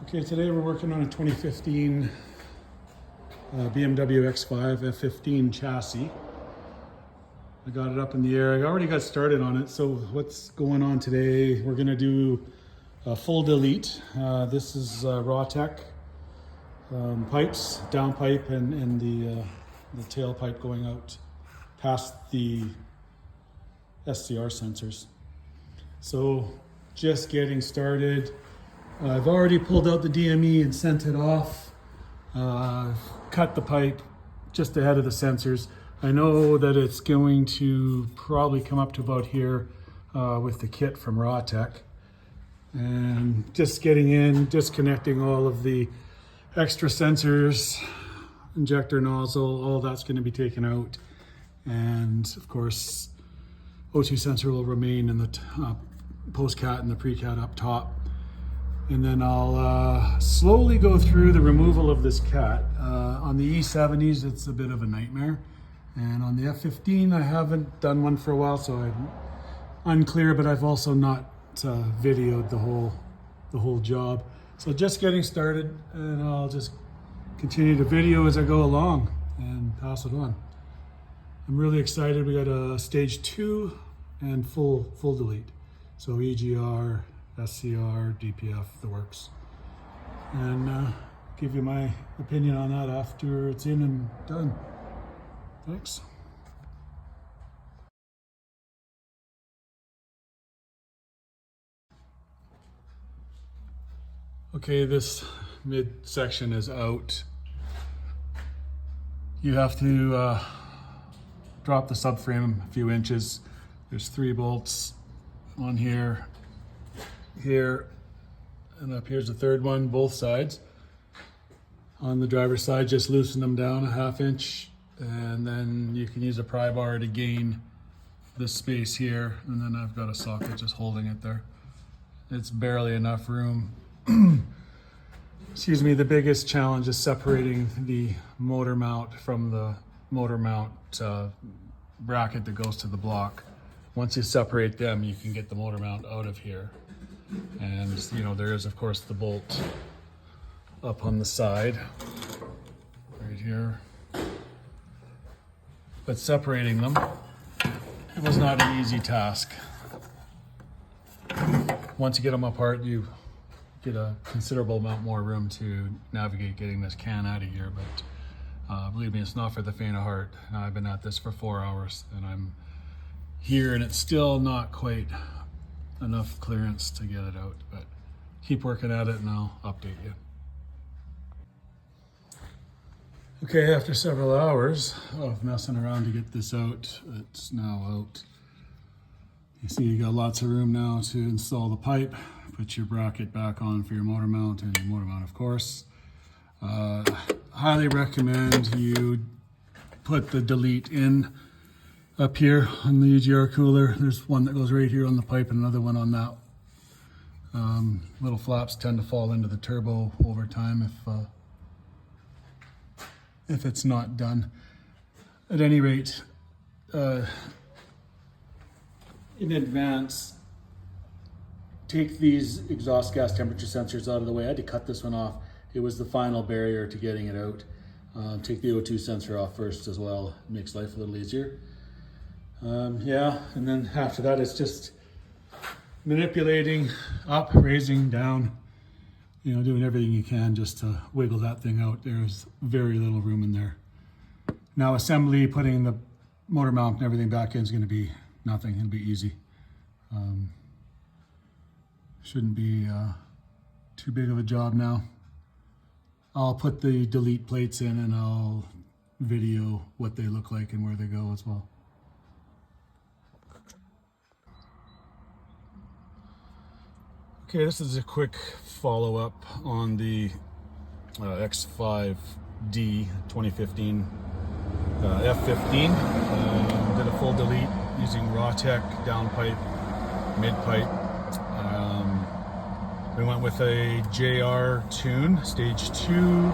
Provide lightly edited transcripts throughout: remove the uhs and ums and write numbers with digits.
Okay, today we're working on a 2015 BMW X5 F15 chassis. I got it up in the air. I already got started on it. So what's going on today? We're gonna do a full delete. This is Rawtech pipes, down pipe and the tailpipe going out past the SCR sensors. So just getting started. I've already pulled out the DME and sent it off. Cut the pipe just ahead of the sensors. I know that it's going to probably come up to about here with the kit from Rawtech. And just getting in, disconnecting all of the extra sensors, injector nozzle, all that's going to be taken out. And of course, O2 sensor will remain in the post-cat and the pre-cat up top. And then I'll slowly go through the removal of this cat. On the E70s, it's a bit of a nightmare. And on the F15, I haven't done one for a while, so I'm unclear, but I've also not videoed the whole job. So just getting started, and I'll just continue to video as I go along and pass it on. I'm really excited. We got a stage 2 and full delete. So EGR, SCR, DPF, the works. And give you my opinion on that after it's in and done. Thanks. Okay, this midsection is out. You have to drop the subframe a few inches. There's 3 bolts on here, and up here's the 3rd one, both sides. On the driver's side, just loosen them down a 1/2 inch, and then you can use a pry bar to gain this space here, and then I've got a socket just holding it there. It's barely enough room. Excuse me, the biggest challenge is separating the motor mount from the motor mount bracket that goes to the block. Once you separate them, you can get the motor mount out of here. And you know, there is of course the bolt up on the side, right here. But separating them, it was not an easy task. Once you get them apart, you get a considerable amount more room to navigate getting this can out of here. But believe me, it's not for the faint of heart. I've been at this for 4 hours, and I'm here, and it's still not quite enough clearance to get it out, but keep working at it and I'll update you. Okay, after several hours of messing around to get this out, it's now out. You see you got lots of room now to install the pipe, put your bracket back on for your motor mount, and your motor mount of course. Highly recommend you put the delete in up here on the EGR cooler. There's one that goes right here on the pipe and another one on that. Little flaps tend to fall into the turbo over time if it's not done. At any rate, in advance, take these exhaust gas temperature sensors out of the way. I had to cut this one off. It was the final barrier to getting it out. Take the O2 sensor off first as well. It makes life a little easier. Yeah, and then after that it's just manipulating up, raising, down, you know, doing everything you can just to wiggle that thing out. There's very little room in there. Now assembly, putting the motor mount and everything back in is going to be nothing. It'll be easy. Shouldn't be too big of a job now. I'll put the delete plates in and I'll video what they look like and where they go as well. Okay, this is a quick follow-up on the X5D 2015 F15. Did a full delete using Rawtech down pipe, mid pipe. We went with a JR tune, stage 2,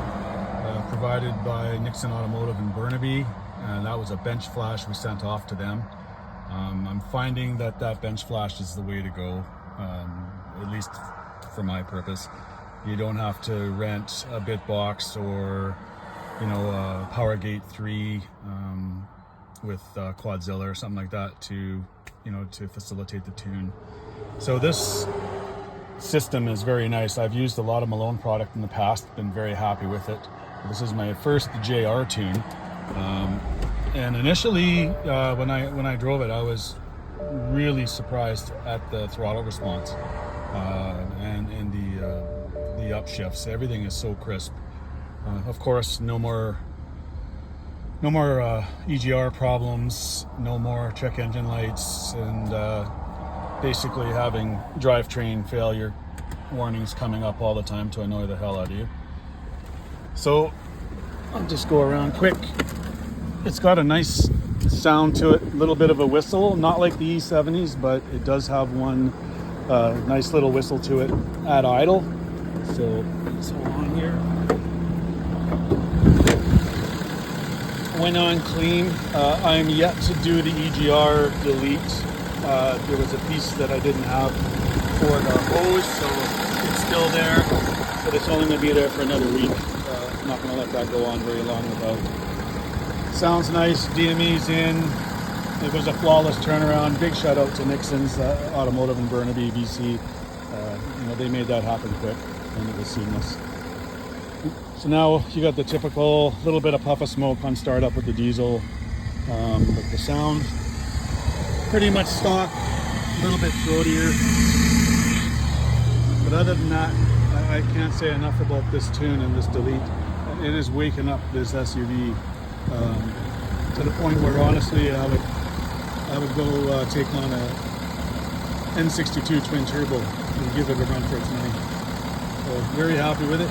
provided by Nixon Automotive in Burnaby, and that was a bench flash we sent off to them. I'm finding that bench flash is the way to go. At least for my purpose. You don't have to rent a bit box or, you know, a Powergate 3 with Quadzilla or something like that to, you know, to facilitate the tune. So this system is very nice. I've used a lot of Malone product in the past, been very happy with it. This is my first JR tune, and initially when I drove it, I was really surprised at the throttle response and the upshifts. Everything is so crisp. Of course, no more EGR problems, no more check engine lights, and basically having drivetrain failure warnings coming up all the time to annoy the hell out of you. So I'll just go around quick. It's got a nice sound to it, a little bit of a whistle, not like the E70s, but it does have one nice little whistle to it at idle. So let's hold on here. Went on clean. I'm yet to do the EGR delete. There was a piece that I didn't have for the hose, so it's still there, but it's only going to be there for another week. I'm not going to let that go on very long without. Sounds nice. DME's in. It was a flawless turnaround. Big shout out to Nixon's Automotive in Burnaby, BC. You know, they made that happen quick, and it was seamless. So now you got the typical little bit of puff of smoke on startup with the diesel, but the sound pretty much stock, a little bit throatier. But other than that, I can't say enough about this tune and this delete. It is waking up this SUV to the point where honestly I would go take on a N62 twin turbo and give it a run for its money. So very happy with it.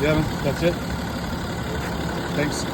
Yeah, man, that's it. Thanks.